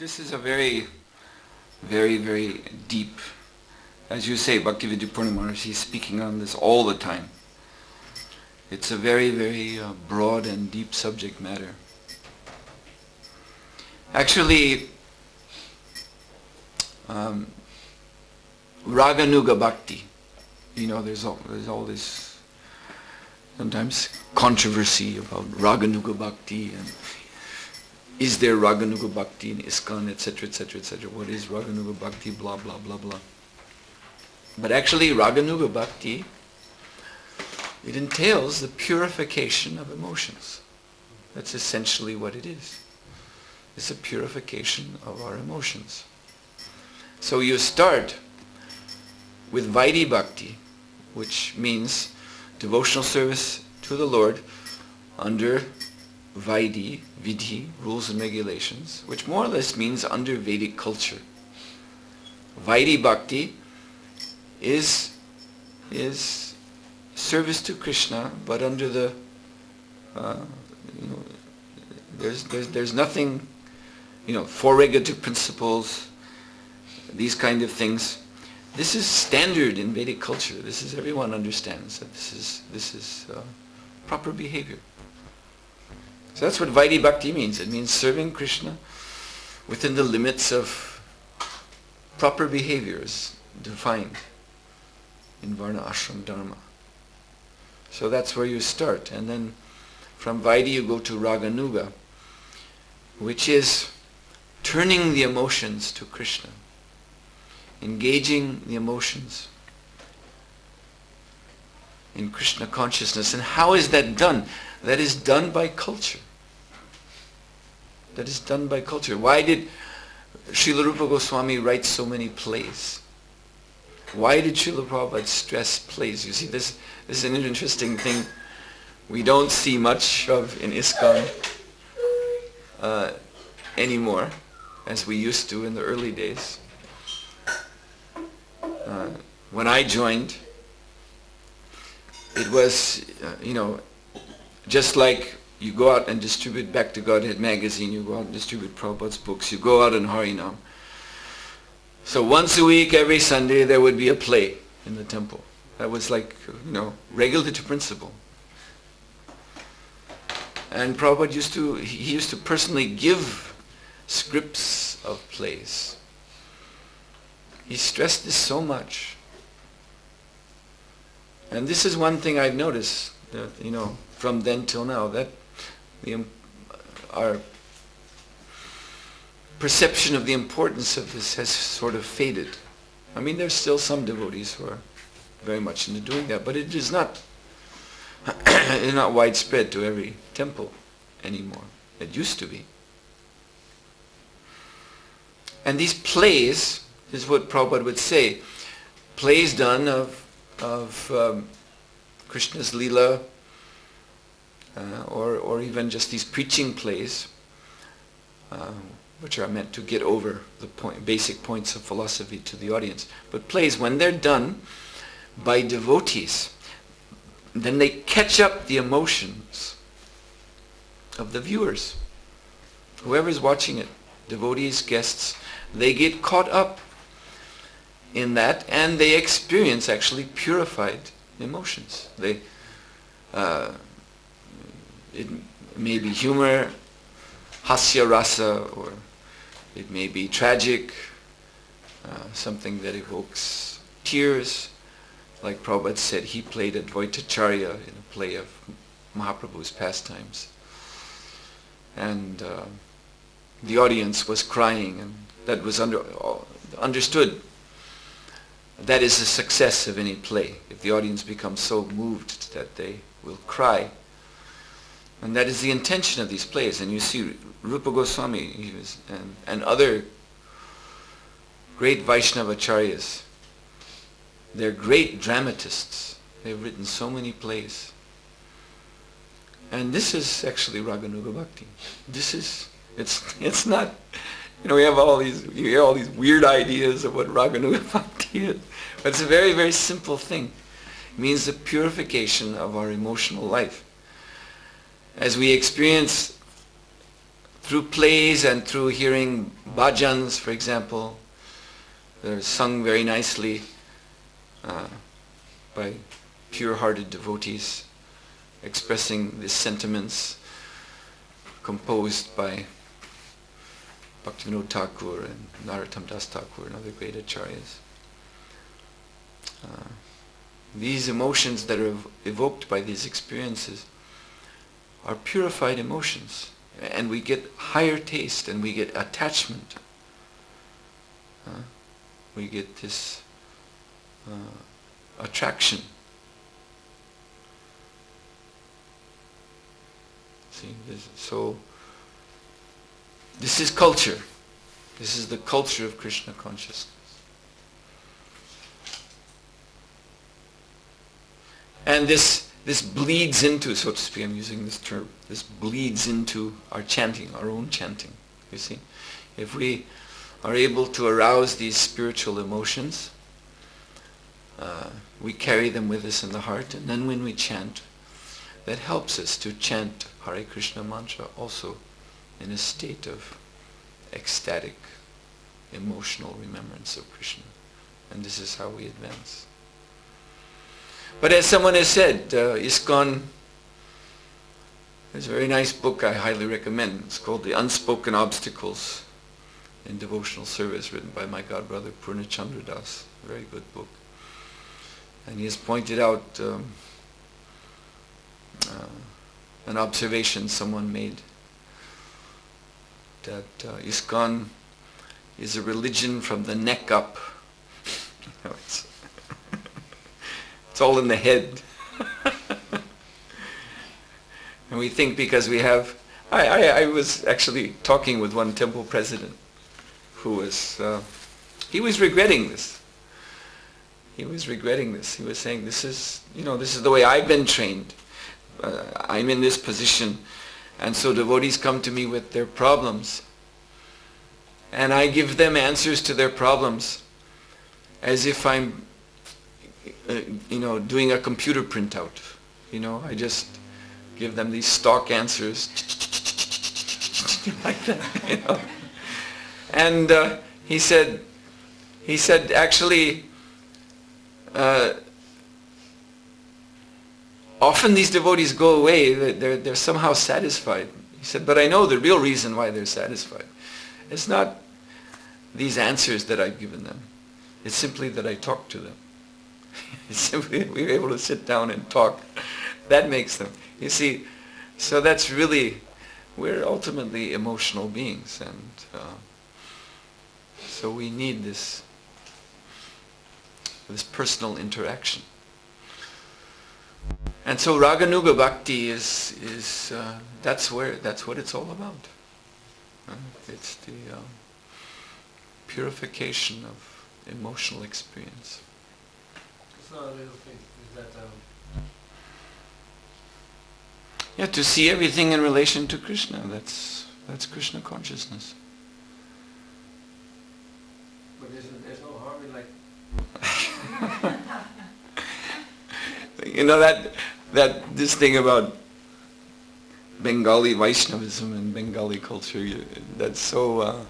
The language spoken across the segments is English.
This is a very, very, very deep, as you say, Bhaktivedanta Maharaj is speaking on this all the time. It's a very, very broad and deep subject matter. Actually, Raganuga Bhakti, there's all this sometimes controversy about Raganuga Bhakti and is there Raganuga Bhakti in ISKCON, etc., etc., etc. What is Raganuga Bhakti, blah, blah, blah, blah. But actually Raganuga Bhakti, it entails the purification of emotions. That's essentially what it is. It's a purification of our emotions. So you start with Vaidhi Bhakti, which means devotional service to the Lord under Vaidhi, Vidhi, rules and regulations, which more or less means under Vedic culture. Vaidhi Bhakti is service to Krishna, but under the there's nothing, four regulative principles, these kind of things. This is standard in Vedic culture. This is, everyone understands that this is proper behavior. So that's what Vaidhi Bhakti means. It means serving Krishna within the limits of proper behaviors defined in Varna Ashram Dharma. So that's where you start. And then from Vaidhi you go to Raganuga, which is turning the emotions to Krishna, engaging the emotions in Krishna consciousness. And how is that done? That is done by culture. That is done by culture. Why did Srila Rupa Goswami write so many plays? Why did Srila Prabhupada stress plays? You see, this is an interesting thing we don't see much of in ISKCON anymore, as we used to in the early days. When I joined, it was, just like you go out and distribute Back to Godhead magazine, you go out and distribute Prabhupada's books, you go out and Harinam. So once a week, every Sunday, there would be a play in the temple. That was like, regulative principle. And Prabhupada used to personally give scripts of plays. He stressed this so much. And this is one thing I've noticed, that, from then till now, that our perception of the importance of this has sort of faded. I mean, there's still some devotees who are very much into doing that, but it is not it's not widespread to every temple anymore. It used to be. And these plays, this is what Prabhupada would say, plays done of Krishna's Leela, or even just these preaching plays, which are meant to get over the basic points of philosophy to the audience. But plays, when they're done by devotees, then they catch up the emotions of the viewers. Whoever's watching it, devotees, guests, they get caught up in that, and they experience actually purified emotions. It may be humor, hasya rasa, or it may be tragic, something that evokes tears. Like Prabhupada said, he played Advaitacharya in a play of Mahaprabhu's pastimes. And the audience was crying, and that was understood. That is the success of any play, if the audience becomes so moved that they will cry. And that is the intention of these plays. And you see Rupa Goswami and other great Vaishnavacharyas, they're great dramatists. They've written so many plays. And this is actually Raganuga Bhakti. It's not, you hear all these weird ideas of what Raganuga Bhakti is. But it's a very, very simple thing. It means the purification of our emotional life. As we experience through plays and through hearing bhajans, for example, they're sung very nicely by pure-hearted devotees, expressing these sentiments composed by Bhaktivinoda Thakur and Narottam Das Thakur and other great acharyas. These emotions that are evoked by these experiences are purified emotions, and we get higher taste and we get attachment. We get this attraction. See, this is culture. This is the culture of Krishna consciousness. And this bleeds into, so to speak, I'm using this term, this bleeds into our chanting, our own chanting. You see? If we are able to arouse these spiritual emotions, we carry them with us in the heart, and then when we chant, that helps us to chant Hare Krishna mantra also in a state of ecstatic, emotional remembrance of Krishna. And this is how we advance. But as someone has said, ISKCON, there's a very nice book I highly recommend. It's called The Unspoken Obstacles in Devotional Service, written by my godbrother Purnachandra Das. A very good book. And he has pointed out an observation someone made, that ISKCON is a religion from the neck up. It's all in the head. And we think because we have... I was actually talking with one temple president who was... he was regretting this. He was regretting this. He was saying, this is the way I've been trained. I'm in this position, and so devotees come to me with their problems, and I give them answers to their problems as if I'm doing a computer printout. I just give them these stock answers like that. And he said actually often these devotees go away, they're somehow satisfied. He said, but I know the real reason why they're satisfied. It's not these answers that I've given them. It's simply that I talk to them. It's simply we're able to sit down and talk. That makes them. You see, so that's really, we're ultimately emotional beings, and so we need this personal interaction. And so Raganuga Bhakti is that's what it's all about. It's the purification of emotional experience. It's not a little thing. Is that yeah, to see everything in relation to Krishna. That's Krishna consciousness. But there's no harm in that this thing about Bengali Vaishnavism and Bengali culture, that's so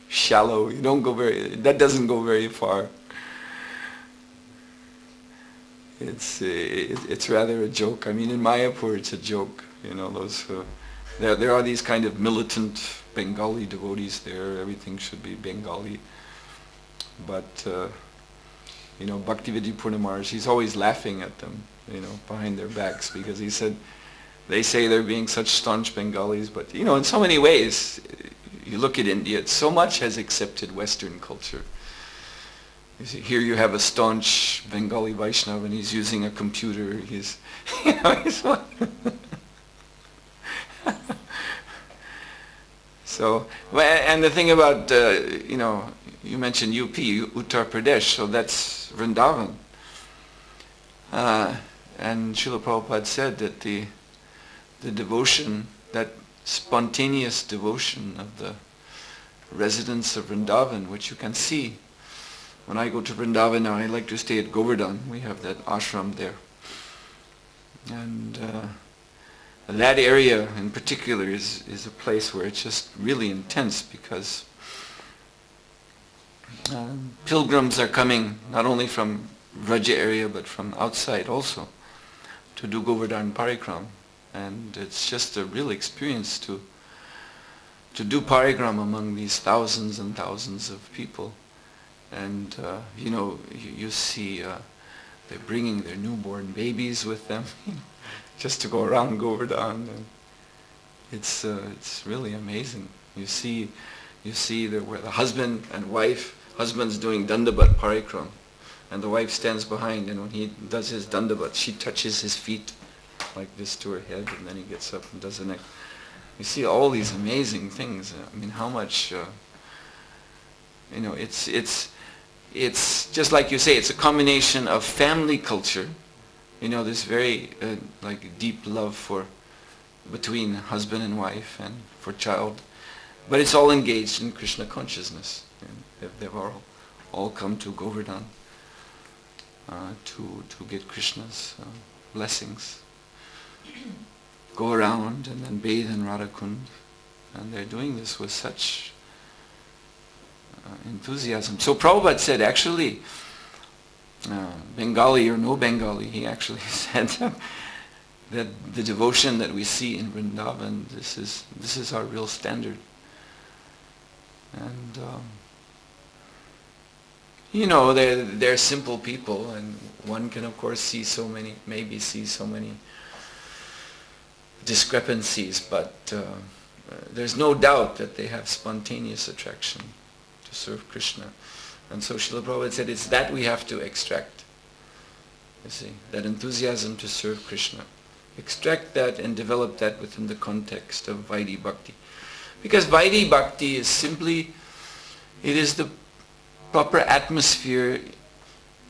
shallow. That doesn't go very far. It's rather a joke. I mean, in Mayapur it's a joke. There are these kind of militant Bengali devotees there. Everything should be Bengali. But Bhaktivedanta Purnamars, he's always laughing at them, behind their backs, because he said they say they're being such staunch Bengalis, but in so many ways, you look at India, so much has accepted Western culture. You see, here you have a staunch Bengali Vaishnava, and he's using a computer. He's so, and the thing about you mentioned UP, Uttar Pradesh, so that's Vrindavan. And Srila Prabhupada said that the devotion, that spontaneous devotion of the residents of Vrindavan, which you can see. When I go to Vrindavan now, I like to stay at Govardhan. We have that ashram there. And that area in particular is a place where it's just really intense, because pilgrims are coming not only from Vraja area but from outside also to do Govardhan Parikram, and it's just a real experience to do parikram among these thousands and thousands of people. And you see they're bringing their newborn babies with them just to go around Govardhan, and it's really amazing. You see where the husband and wife, husband's doing Dandabat Parikram, and the wife stands behind, and when he does his Dandabat, she touches his feet like this to her head, and then he gets up and does the next. You see all these amazing things. I mean, how much, it's just like you say, it's a combination of family culture, this very deep love between husband and wife and for child, but it's all engaged in Krishna consciousness. And they've all come to Govardhan to get Krishna's blessings. Go around and then bathe in Radhakund, and they're doing this with such enthusiasm. So Prabhupada said, actually, Bengali or no Bengali, he actually said that the devotion that we see in Vrindavan, this is our real standard. And they're simple people, and one can of course see so many discrepancies, but there's no doubt that they have spontaneous attraction to serve Krishna. And so Srila Prabhupada said it's that we have to extract. You see, that enthusiasm to serve Krishna. Extract that and develop that within the context of Vaidhi Bhakti. Because Vaidhi Bhakti is simply, it is the proper atmosphere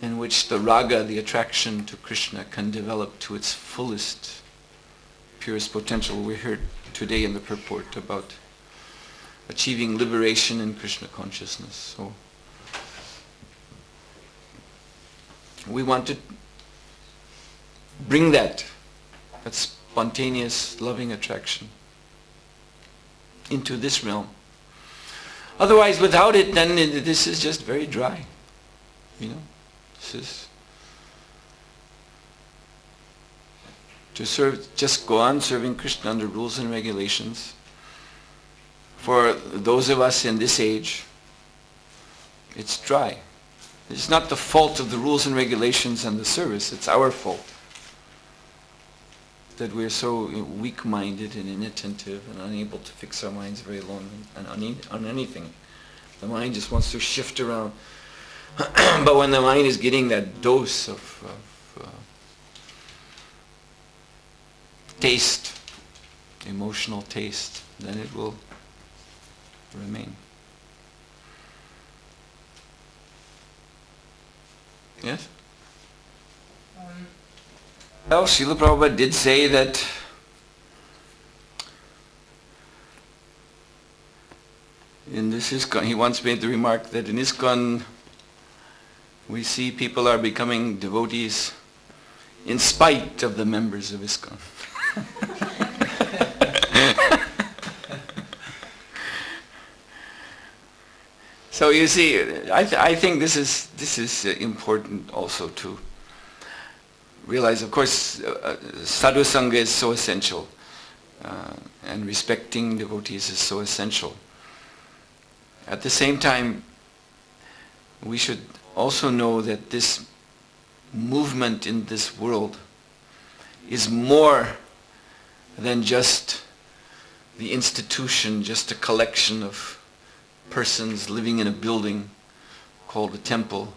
in which the raga, the attraction to Krishna, can develop to its fullest, purest potential. We heard today in the purport about achieving liberation in Krishna consciousness. So we want to bring that spontaneous loving attraction into this realm. Otherwise, without it, then this is just very dry. This is to serve, just go on serving Krishna under rules and regulations. For those of us in this age, it's dry. It's not the fault of the rules and regulations and the service, it's our fault. That we're so weak-minded and inattentive and unable to fix our minds very long on anything. The mind just wants to shift around. But when the mind is getting that dose of taste, emotional taste, then it will remain. Yes? Well, Srila Prabhupada did say that in this ISKCON, he once made the remark that in ISKCON we see people are becoming devotees in spite of the members of ISKCON. So you see, I think this is important also to realize. Of course, sadhu sangha is so essential, and respecting devotees is so essential. At the same time, we should also know that this movement in this world is more than just the institution, just a collection of persons living in a building called a temple.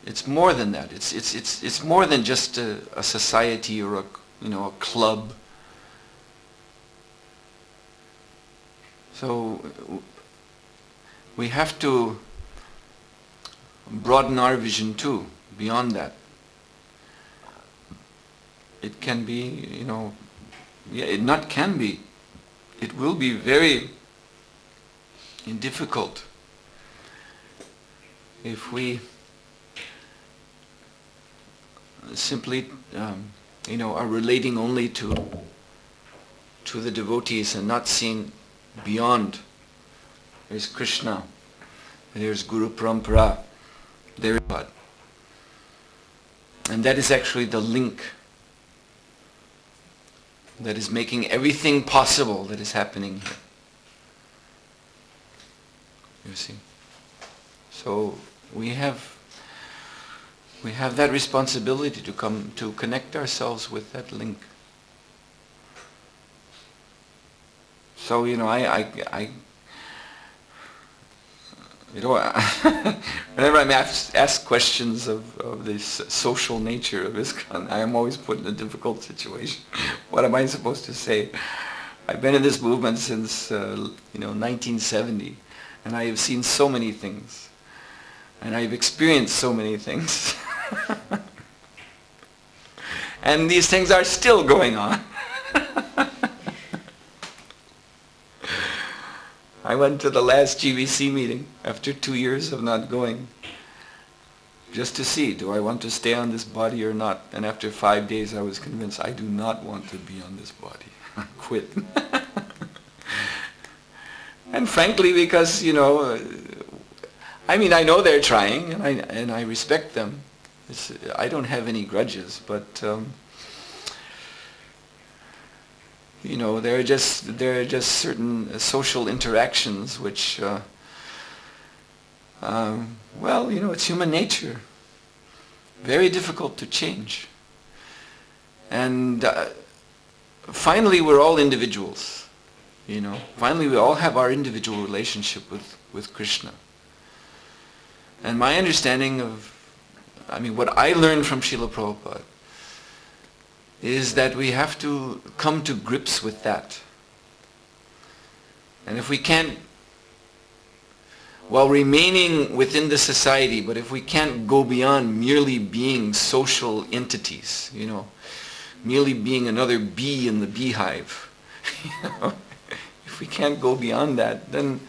It's more than that. It's more than just a society or a club. So we have to broaden our vision too, beyond that. It can be, it will be very difficult if we simply are relating only to the devotees and not seeing beyond. There's Krishna, there's Guru Parampara, there's God. And that is actually the link that is making everything possible that is happening here. You see? So we have that responsibility to come to connect ourselves with that link. So whenever I'm asked questions of this social nature of ISKCON, I am always put in a difficult situation. What am I supposed to say? I've been in this movement since 1970, and I have seen so many things, and I've experienced so many things, and these things are still going on. I went to the last GBC meeting after 2 years of not going, just to see, do I want to stay on this body or not? And after 5 days I was convinced I do not want to be on this body. I quit. And frankly, because, I know they're trying, and I respect them. I don't have any grudges, but there are just certain social interactions which, it's human nature. Very difficult to change. And finally, we're all individuals. Finally, we all have our individual relationship with Krishna. And my understanding what I learned from Srila Prabhupada is that we have to come to grips with that. And if we can't, while remaining within the society, but if we can't go beyond merely being social entities, merely being another bee in the beehive, if we can't go beyond that, then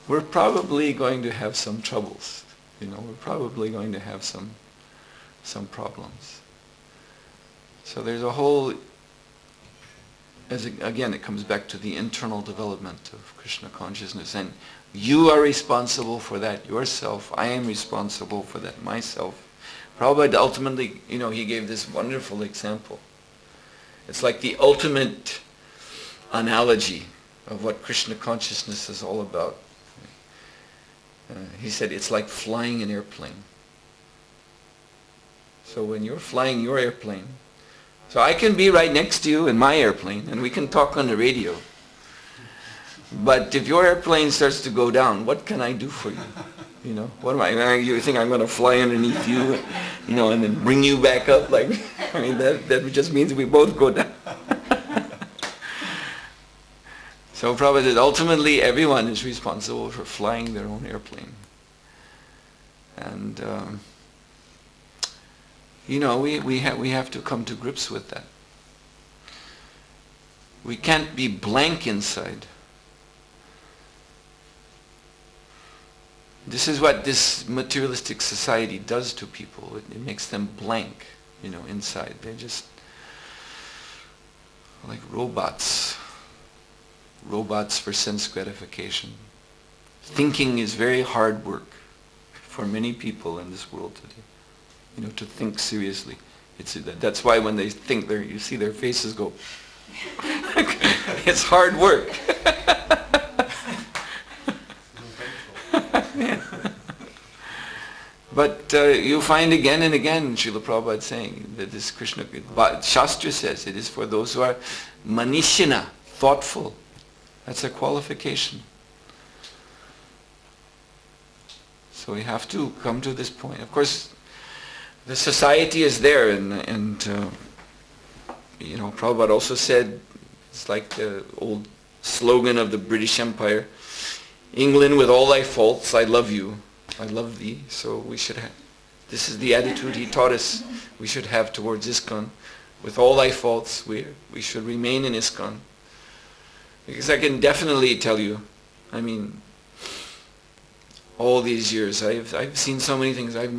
we're probably going to have some troubles. We're probably going to have some problems. So there's a whole, again, it comes back to the internal development of Krishna consciousness. And you are responsible for that yourself. I am responsible for that myself. Prabhupada ultimately, he gave this wonderful example. It's like the ultimate analogy of what Krishna consciousness is all about. He said it's like flying an airplane. So when you're flying your airplane, so I can be right next to you in my airplane and we can talk on the radio. But if your airplane starts to go down, what can I do for you? What am I? You think I'm going to fly underneath you, and then bring you back up? That just means we both go down. So Prabhupada said, ultimately everyone is responsible for flying their own airplane. And we have to come to grips with that. We can't be blank inside. This is what this materialistic society does to people. It makes them blank, inside. They're just like robots. Robots for sense gratification. Thinking is very hard work for many people in this world today. To think seriously. That's why when they think, you see their faces go. It's hard work. But you find again and again Srila Prabhupada saying that this Krishna, Shastra says it is for those who are manishina, thoughtful. That's a qualification. So we have to come to this point. Of course, the society is there, and Prabhupada also said, it's like the old slogan of the British Empire, England, with all thy faults, I love you. I love thee. So we should have, this is the attitude he taught us we should have towards ISKCON. With all thy faults, we should remain in ISKCON. Because I can definitely tell you, all these years, I've seen so many things. I've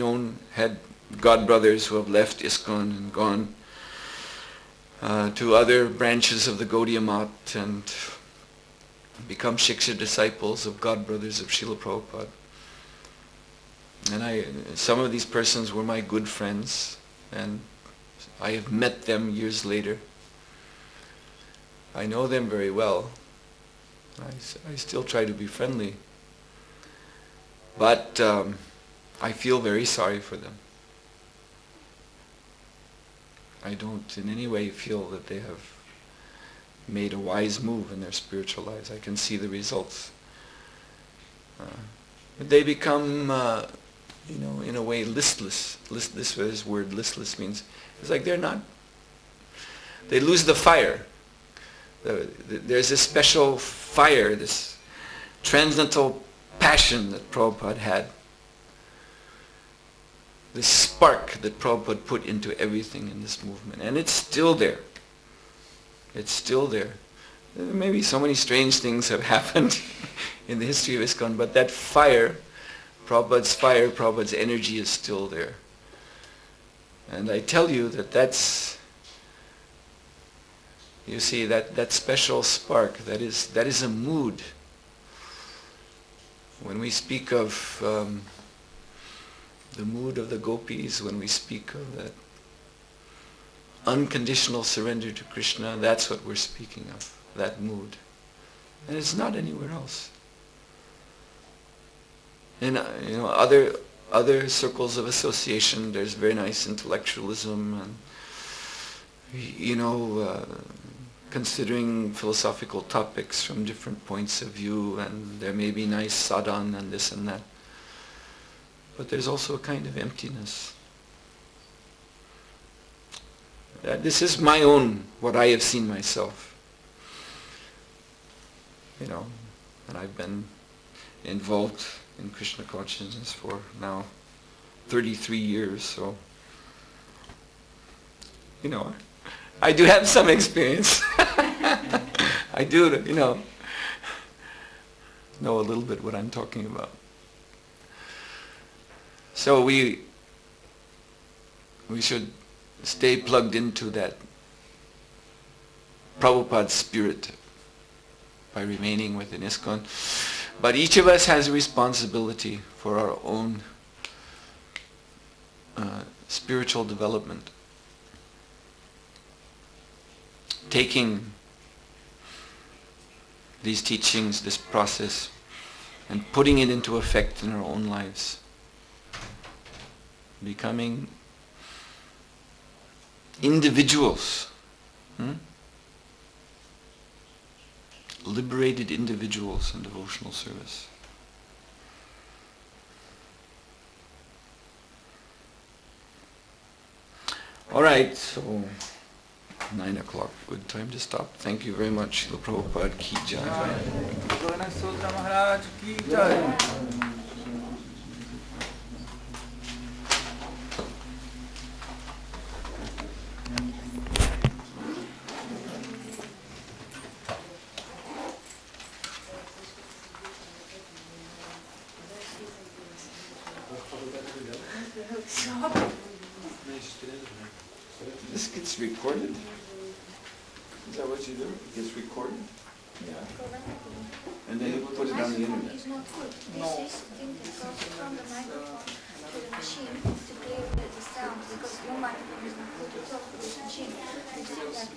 had God brothers who have left ISKCON and gone to other branches of the Gaudiya Math and become Shiksha disciples of God Brothers of Srila Prabhupada. And some of these persons were my good friends, and I have met them years later. I know them very well. I still try to be friendly. But I feel very sorry for them. I don't in any way feel that they have made a wise move in their spiritual lives. I can see the results. But they become, in a way listless. This word listless means, it's like they lose the fire. There's this special fire, this transcendental passion that Prabhupada had. This spark that Prabhupada put into everything in this movement. And it's still there. It's still there. Maybe so many strange things have happened in the history of ISKCON, but that fire, Prabhupada's energy is still there. And I tell you that's, you see, that special spark, that is a mood. When we speak of the mood of the gopis, when we speak of that unconditional surrender to Krishna, that's what we're speaking of, that mood. And it's not anywhere else. In other circles of association, there's very nice intellectualism and considering philosophical topics from different points of view, and there may be nice sadhana and this and that. But there's also a kind of emptiness. This is my own, what I have seen myself. And I've been involved in Krishna consciousness for now 33 years, so I do have some experience. I do, know a little bit what I'm talking about. So we should stay plugged into that Prabhupada spirit by remaining within ISKCON. But each of us has a responsibility for our own spiritual development. Taking these teachings, this process, and putting it into effect in our own lives. Becoming individuals. Liberated individuals in devotional service. All right, so 9 o'clock, good time to stop. Thank you very much. Srila Prabhupada ki jai. Suhotra Maharaj ki jai. This gets recorded? Is that what you do? It gets recorded? Yeah. And then you put it on the internet? It's not good. This thing is goes from the microphone to the machine to clear the sound, because your microphone is not good to talk to this machine. You see that?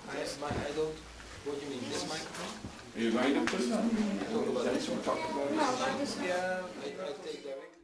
I don't, what do you mean, this microphone? Are you going to put it on? That's what we're talking about. No, but this one. Yeah, I take that.